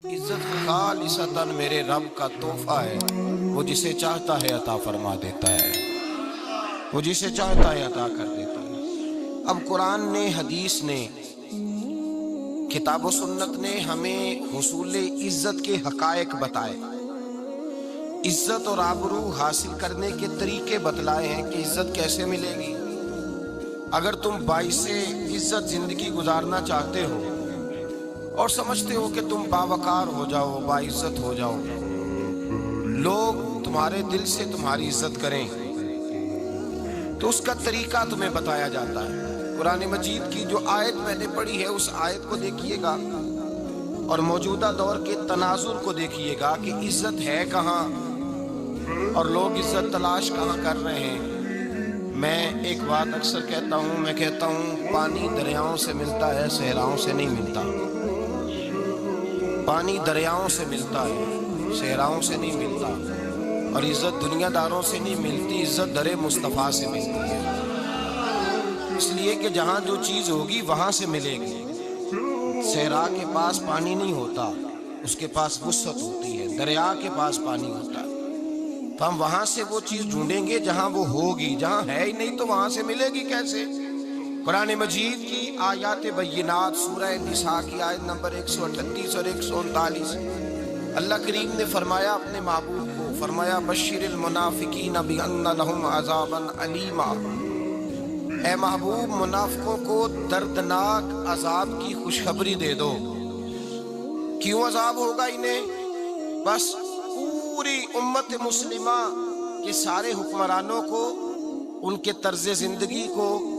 عزت خالصتاً میرے رب کا تحفہ ہے، وہ جسے چاہتا ہے عطا فرما دیتا ہے، وہ جسے چاہتا ہے عطا کر دیتا ہے۔ اب قرآن نے، حدیث نے، کتاب و سنت نے ہمیں حصول عزت کے حقائق بتائے، عزت اور آبرو حاصل کرنے کے طریقے بتلائے ہیں کہ عزت کیسے ملے گی۔ اگر تم باعث عزت زندگی گزارنا چاہتے ہو اور سمجھتے ہو کہ تم باوقار ہو جاؤ، باعزت ہو جاؤ، لوگ تمہارے دل سے تمہاری عزت کریں، تو اس کا طریقہ تمہیں بتایا جاتا ہے۔ قرآن مجید کی جو آیت میں نے پڑھی ہے اس آیت کو دیکھیے گا اور موجودہ دور کے تناظر کو دیکھیے گا کہ عزت ہے کہاں اور لوگ عزت تلاش کہاں کر رہے ہیں۔ میں ایک بات اکثر کہتا ہوں، میں کہتا ہوں پانی دریاؤں سے ملتا ہے، صحراؤں سے نہیں ملتا۔ پانی دریاؤں سے ملتا ہے، صحراؤں سے نہیں ملتا، اور عزت دنیا داروں سے نہیں ملتی، عزت در مصطفیٰ سے ملتی ہے۔ اس لیے کہ جہاں جو چیز ہوگی وہاں سے ملے گی۔ صحرا کے پاس پانی نہیں ہوتا، اس کے پاس وسعت ہوتی ہے، دریا کے پاس پانی ہوتا ہے، تو ہم وہاں سے وہ چیز ڈھونڈیں گے جہاں وہ ہوگی، جہاں ہے ہی نہیں تو وہاں سے ملے گی کیسے؟ قرآن مجید کی آیات بینات، سورہ نساء کی آیت نمبر 138 اور 139، اللہ کریم نے فرمایا اپنے محبوب کو، فرمایا بشر المنافقین بان لہم عذابا علیما، اے محبوب منافقوں کو دردناک عذاب کی خوشخبری دے دو۔ کیوں عذاب ہوگا انہیں؟ بس پوری امت مسلمہ کے سارے حکمرانوں کو، ان کے طرز زندگی کو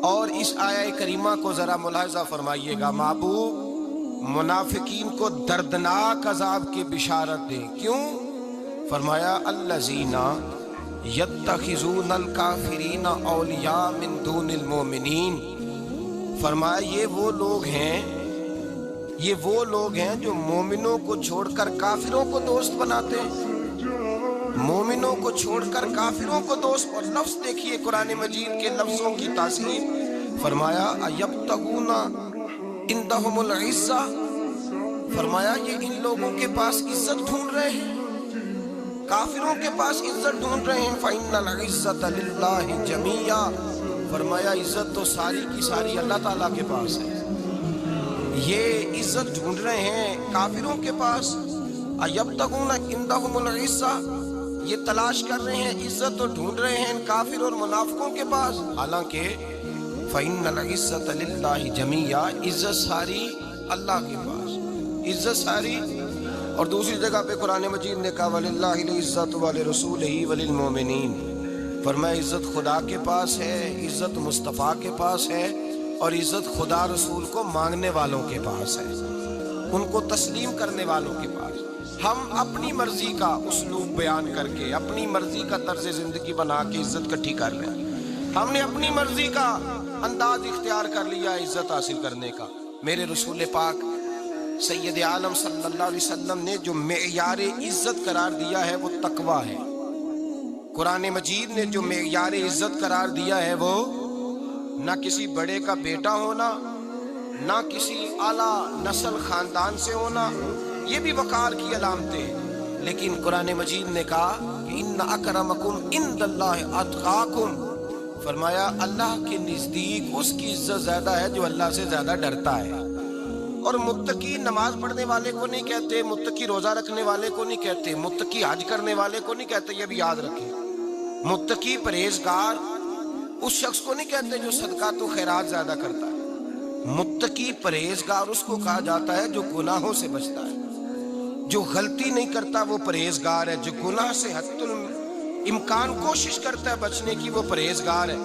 اور اس آیہ کریمہ کو ذرا ملاحظہ فرمائیے گا۔ محبوب منافقین کو دردناک عذاب کی بشارت دیں۔ کیوں؟ فرمایا الذین یتخذون الکافرین اولیاء من دون المؤمنین، فرمایا یہ وہ لوگ ہیں جو مومنوں کو چھوڑ کر کافروں کو دوست بناتے ہیں، مومنوں کو چھوڑ کر کافروں کو دوست۔ اور لفظ دیکھیے قرآن مجید کے لفظوں کی تاثیر، فرمایا ایبتغون عندہم العزہ، فرمایا یہ ان لوگوں کے پاس عزت ڈھونڈ رہے ہیں، کافروں کے پاس عزت ڈھونڈ رہے ہیں۔ فإن العزة للہ جمیعا، فرمایا عزت تو ساری کی ساری اللہ تعالیٰ کے پاس ہے۔ یہ عزت ڈھونڈ رہے ہیں کافروں کے پاس، ایبتغون عندہم العزہ، یہ تلاش کر رہے ہیں عزت تو ڈھونڈ رہے ہیں ان کافر اور منافقوں کے پاس، حالانکہ فإن العزة للہ جمیعا، عزت ساری اللہ کے پاس، عزت ساری۔ اور دوسری جگہ پہ قرآن مجید نے کہا وَلِلَّهِ الْعِزَّةُ وَلِرَسُولِهِ وَلِلْمُؤْمِنِينَ، فرمایا عزت خدا کے پاس ہے، عزت مصطفیٰ کے پاس ہے، اور عزت خدا رسول کو مانگنے والوں کے پاس ہے، ان کو تسلیم کرنے والوں کے پاس۔ ہم اپنی مرضی کا اسلوب بیان کر کے، اپنی مرضی کا طرز زندگی بنا کے عزت کٹھی کر لیں۔ ہم نے اپنی مرضی کا انداز اختیار کر لیا عزت حاصل کرنے کا۔ میرے رسول پاک سید عالم صلی اللہ علیہ وسلم نے جو معیار عزت قرار دیا ہے وہ تقویٰ ہے۔ قرآن مجید نے جو معیار عزت قرار دیا ہے وہ نہ کسی بڑے کا بیٹا ہونا، نہ کسی اعلیٰ نسل خاندان سے ہونا، یہ بھی وقار کی علامتیں، لیکن قرآن مجید نے کہا کہ ان اکرمکم عند اللہ اتقاکم، فرمایا اللہ کے نزدیک اس کی عزت زیادہ ہے جو اللہ سے زیادہ ڈرتا ہے۔ اور متقی نماز پڑھنے والے کو نہیں کہتے، متقی روزہ رکھنے والے کو نہیں کہتے، متقی حج کرنے والے کو نہیں کہتے، یہ بھی یاد رکھیں۔ متقی پرہیزگار اس شخص کو نہیں کہتے جو صدقات و خیرات زیادہ کرتا ہے، متقی پرہیزگار اس کو کہا جاتا ہے جو گناہوں سے بچتا ہے، جو غلطی نہیں کرتا وہ پرہیزگار ہے، جو گناہ سے حتی الامکان کوشش کرتا ہے بچنے کی وہ پرہیزگار ہے۔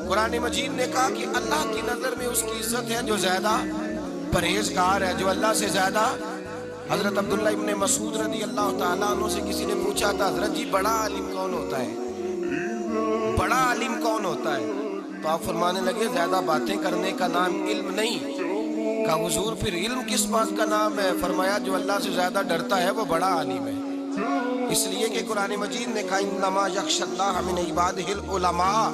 قرآن مجید نے کہا کہ اللہ کی نظر میں اس کی عزت ہے جو زیادہ پرہیزگار ہے، جو اللہ سے زیادہ۔ حضرت عبداللہ ابن مسعود رضی اللہ تعالیٰ عنہ سے کسی نے پوچھا تھا حضرت جی بڑا عالم کون ہوتا ہے، بڑا عالم کون ہوتا ہے؟ تو آپ فرمانے لگے زیادہ باتیں کرنے کا نام علم نہیں۔ کہا حضور پھر علم کس بات کا نام ہے؟ فرمایا جو اللہ سے زیادہ ڈرتا ہے وہ بڑا عالم ہے۔ اس لیے کہ قرآن مجید نے کہا انما یخشی اللہ من عبادہ العلماء،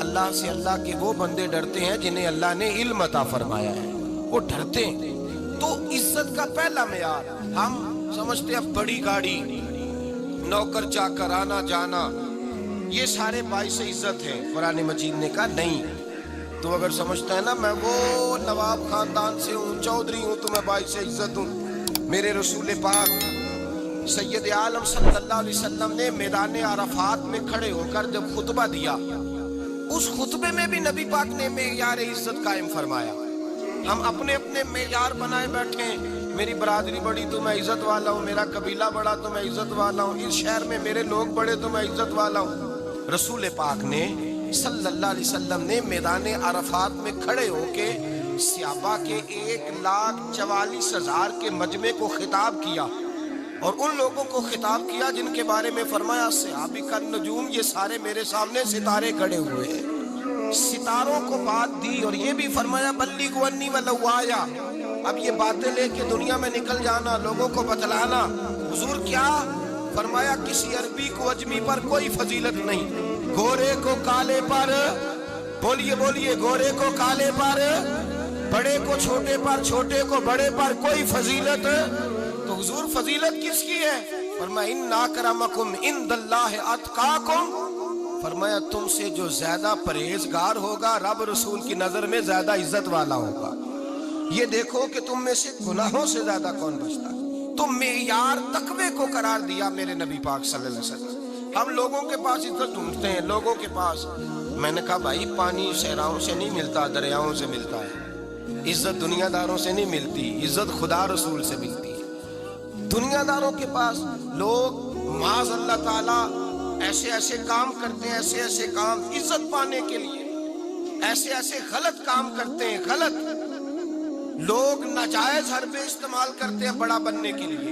اللہ سے اللہ کے وہ بندے ڈرتے ہیں جنہیں اللہ نے علم عطا فرمایا ہے، وہ ڈرتے ہیں۔ تو عزت کا پہلا معیار ہم سمجھتے ہیں بڑی گاڑی، نوکر چاکر، آنا جانا، یہ سارے باعث عزت ہیں۔ قرآن مجید نے کہا نہیں، تو اگر سمجھتا ہے نا میں وہ نواب خاندان سے ہوں، چودھری ہوں، تو میں باعث عزت ہوں۔ میرے رسول پاک سید عالم صلی اللہ علیہ وسلم نے میدان عرفات میں کھڑے ہو کر جب خطبہ دیا، اس خطبے میں بھی نبی پاک نے معیار عزت قائم فرمایا۔ ہم اپنے اپنے معیار بنائے بیٹھے ہیں، میری برادری بڑی تو میں عزت والا ہوں، میرا قبیلہ بڑا تو میں عزت والا ہوں، اس شہر میں میرے لوگ بڑے تو میں عزت والا ہوں۔ رسول پاک نے صلی اللہ علیہ وسلم نے میدان عرفات میں کھڑے ہو کے صحابہ کے 1,44,000 کے مجمع کو خطاب کیا، اور ان لوگوں کو خطاب کیا جن کے بارے میں فرمایا صحابی کا نجوم، یہ سارے میرے سامنے ستارے کھڑے ہوئے ہیں۔ ستاروں کو بات دی اور یہ بھی فرمایا بلغوا انی ولو آیا، اب یہ باتیں لے کے دنیا میں نکل جانا، لوگوں کو بتلانا۔ حضور کیا فرمایا؟ کسی عربی کو عجمی پر کوئی فضیلت نہیں، گورے کو کالے پر، بولیے بولیے، گورے کو کالے پر، بڑے کو چھوٹے پر، چھوٹے کو بڑے پر کوئی فضیلت۔ تو حضور فضیلت کس کی ہے؟ فرمایا ان اکرمکم عند اللہ اتقاکم، فرمایا تم سے جو زیادہ پرہیزگار ہوگا رب رسول کی نظر میں زیادہ عزت والا ہوگا۔ یہ دیکھو کہ تم میں سے گناہوں سے زیادہ کون بچتا ہے۔ تو معیار تقوی کو قرار دیا میرے نبی پاک صلی اللہ علیہ وسلم۔ ہم لوگوں کے پاس عزت ڈھونڈتے ہیں، لوگوں کے پاس، میں نے کہا بھائی پانی صحراؤں سے نہیں ملتا، دریاؤں سے ملتا ہے۔ عزت دنیا داروں سے نہیں ملتی، عزت خدا رسول سے ملتی ہے۔ دنیا داروں کے پاس لوگ معاذ اللہ تعالیٰ ایسے ایسے کام کرتے ہیں، ایسے ایسے کام عزت پانے کے لیے، ایسے ایسے غلط کام کرتے ہیں، غلط لوگ ناجائز حربے استعمال کرتے ہیں بڑا بننے کے لیے۔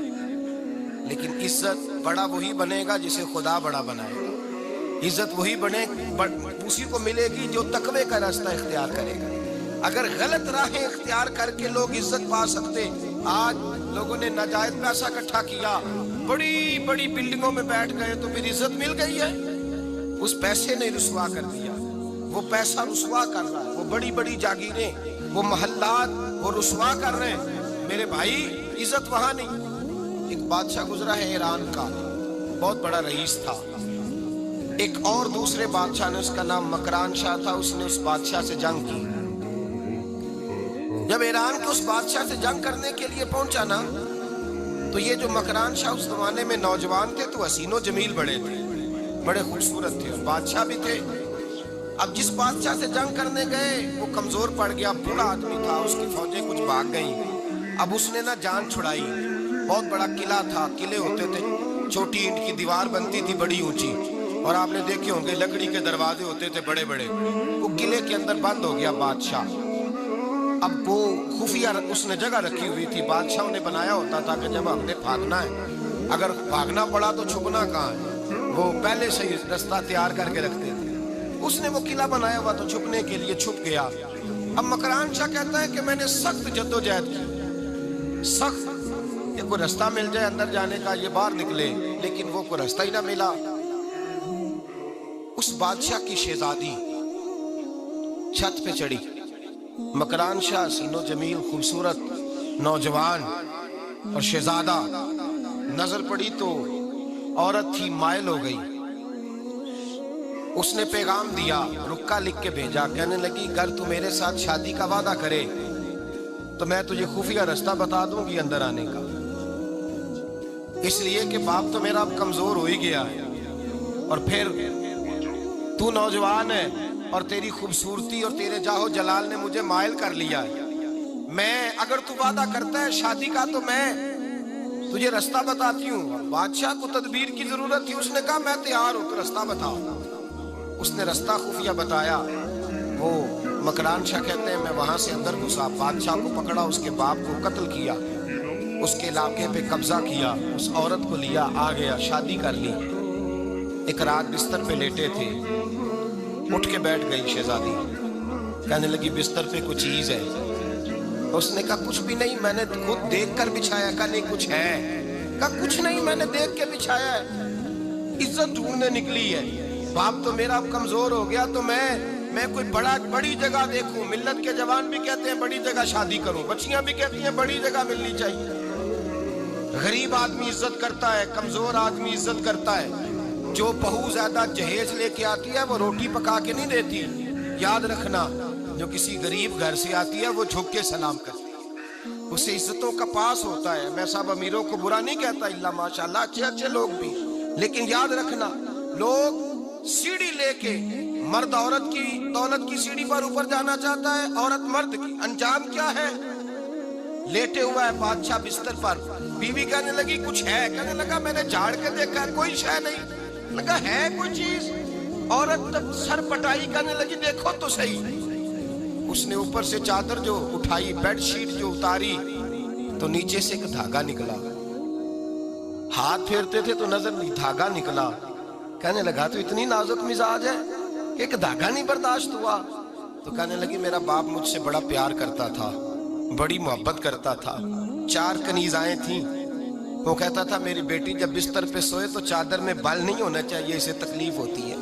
لیکن عزت بڑا وہی بنے گا جسے خدا بڑا بنائے گا۔ عزت وہی بنے، اسی کو ملے گی جو تقوی کا راستہ اختیار کرے گا۔ اگر غلط راہیں اختیار کر کے لوگ عزت پا سکتے، آج لوگوں نے ناجائز پیسہ اکٹھا کیا، بڑی بڑی بلڈنگوں میں بیٹھ گئے تو پھر عزت مل گئی ہے؟ اس پیسے نے رسوا کر دیا، وہ پیسہ رسوا کر رہا ہے، وہ بڑی بڑی جاگیریں، وہ محلات وہ رسوا کر رہے ہیں۔ میرے بھائی عزت وہاں نہیں۔ ایک بادشاہ گزرا ہے ایران کا، بہت بڑا رئیس تھا۔ ایک اور دوسرے بادشاہ نے، اس کا نام مکران شاہ تھا، اس نے اس بادشاہ سے جنگ کی۔ جب ایران کے اس بادشاہ سے جنگ کرنے کے لیے پہنچا نا، تو یہ جو مکران شاہ اس زمانے میں نوجوان تھے تو حسین و جمیل بڑے تھے، بڑے خوبصورت تھے، بادشاہ بھی تھے۔ اب جس بادشاہ سے جنگ کرنے گئے وہ کمزور پڑ گیا، بوڑھا آدمی تھا، اس کی فوجیں کچھ بھاگ گئیں۔ اب اس نے نا جان چھڑائی، بہت بڑا قلعہ تھا، قلعے ہوتے تھے، چھوٹی اینٹ کی دیوار بنتی تھی بڑی اونچی، اور آپ نے دیکھے ہوں گے لکڑی کے دروازے ہوتے تھے بڑے بڑے۔ وہ قلعے کے اندر بند ہو گیا بادشاہ۔ اب وہ خفیہ اس نے جگہ رکھی ہوئی تھی، بادشاہوں نے بنایا ہوتا تھا کہ جب ہم نے بھاگنا ہے، اگر بھاگنا پڑا تو چھپنا کہاں ہے، وہ پہلے سے ہی رستہ تیار کر کے رکھتے تھے۔ اس نے وہ قلعہ بنایا ہوا تو چھپنے کے لیے چھپ گیا۔ اب مکران شاہ کہتا ہے کہ میں نے سخت جدوجہد کی، سخت، یہ کوئی رستہ مل جائے اندر جانے کا، یہ باہر نکلے، لیکن وہ کوئی رستہ ہی نہ ملا۔ اس بادشاہ کی شہزادی چھت پہ چڑھی، مکران شاہ حسین و جمیل، خوبصورت نوجوان اور شہزادہ، نظر پڑی تو عورت تھی، مائل ہو گئی۔ اس نے پیغام دیا، رکا لکھ کے بھیجا، کہنے لگی اگر تو میرے ساتھ شادی کا وعدہ کرے تو میں تجھے خفیہ رستہ بتا دوں گی اندر آنے کا، اس لیے کہ باپ تو میرا اب کمزور ہو ہی گیا ہے، اور پھر تو نوجوان ہے اور تیری خوبصورتی اور تیرے جاہو جلال نے مجھے مائل کر لیا ہے۔ میں اگر تو وعدہ کرتا ہے شادی کا تو میں تجھے رستہ بتاتی ہوں۔ بادشاہ کو تدبیر کی ضرورت تھی، اس نے کہا میں تیار ہوں، تو رستہ بتاؤ۔ اس نے رستہ خفیہ بتایا۔ وہ مکران شاہ کہتے ہیں میں وہاں سے اندر گھسا، بادشاہ کو پکڑا، اس کے باپ کو قتل کیا، اس کے علاقے پہ قبضہ کیا، اس عورت کو لیا، آ گیا، شادی کر لی۔ ایک رات بستر پہ لیٹے تھے، اٹھ کے بیٹھ گئی شہزادی، کہنے لگی بستر پہ کچھ چیز ہے؟ اس نے کہا کچھ بھی نہیں، میں نے خود دیکھ کر بچھایا۔ کہا نہیں کچھ ہے؟ کہا کچھ نہیں، میں نے دیکھ کے بچھایا ہے، عزت ڈھونڈنے نکلی ہے، باپ تو میرا اب کمزور ہو گیا، تو میں میں کوئی بڑی جگہ دیکھوں. ملت کے جوان بھی کہتے ہیں بڑی جگہ شادی کروں, بچیاں بھی کہتی ہیں بڑی جگہ ملنی چاہیے. غریب آدمی عزت کرتا ہے, کمزور آدمی عزت کرتا ہے. جو بہو زیادہ جہیز لے کے آتی ہے وہ روٹی پکا کے نہیں دیتی. یاد رکھنا, جو کسی غریب گھر سے آتی ہے وہ جھک کے سلام کرتی ہے, اسے عزتوں کا پاس ہوتا ہے. میں سب امیروں کو برا نہیں کہتا, اللہ ماشاءاللہ اچھے اچھے لوگ بھی, لیکن یاد رکھنا لوگ سیڑھی لے کے, مرد عورت کی دولت کی سیڑھی پر اوپر جانا چاہتا ہے, عورت مرد کی. انجام کیا ہے؟ لیٹے ہوا ہے بادشاہ بستر پر, بیوی کہنے لگی کچھ ہے, کہنے لگا میں نے جھاڑ کے دیکھا کوئی شے نہیں. لگا ہے کوئی چیز؟ عورت سر پٹائی, کہنے لگی دیکھو تو صحیح. اس نے اوپر سے چادر جو اٹھائی, بیڈ شیٹ جو اتاری, تو نیچے سے ایک دھاگا نکلا. ہاتھ پھیرتے تھے تو نظر نہیں, دھاگا نکلا. کہنے لگا تو اتنی نازک مزاج ہے کہ ایک دھاگا نہیں برداشت ہوا. تو کہنے لگی میرا باپ مجھ سے بڑا پیار کرتا تھا, بڑی محبت کرتا تھا, 4 کنیزائیں تھیں. وہ کہتا تھا میری بیٹی جب بستر پہ سوئے تو چادر میں بال نہیں ہونا چاہیے, اسے تکلیف ہوتی ہے.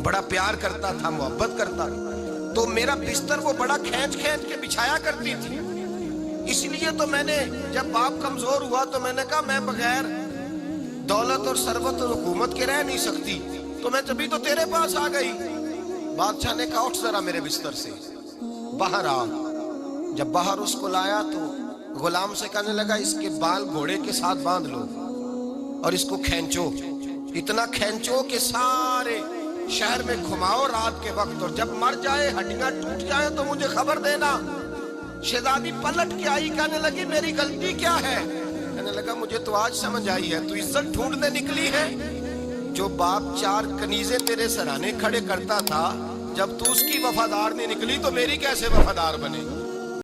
بڑا پیار کرتا تھا, محبت کرتا تھا, تو میرا بستر وہ بڑا کھینچ کھینچ کے بچھایا کرتی تھی. اس لیے تو میں نے جب باپ کمزور ہوا تو میں نے کہا میں بغیر دولت اور ثروت اور حکومت کے رہ نہیں سکتی, تو میں تبھی تو تیرے پاس آ گئی. بادشاہ نے کہا اٹھ ذرا میرے بستر سے, باہر آ. جب باہر اس کو لایا تو غلام سے کہنے لگا اس کے بال گھوڑے کے ساتھ باندھ لو اور اس کو کھینچو, اتنا کھینچو کہ سارے شہر میں گھماؤ رات کے وقت, اور جب مر جائے ہڈیاں ٹوٹ جائے تو مجھے خبر دینا. شہزادی پلٹ کے آئی, کہنے لگی میری غلطی کیا ہے؟ کہنے لگا مجھے تو آج سمجھ آئی ہے, تو عزت ڈھونڈنے نکلی ہے. جو باپ 4 کنیزیں تیرے سرانے کھڑے کرتا تھا, جب تو اس کی وفادار نہیں نکلی تو میری کیسے وفادار بنے؟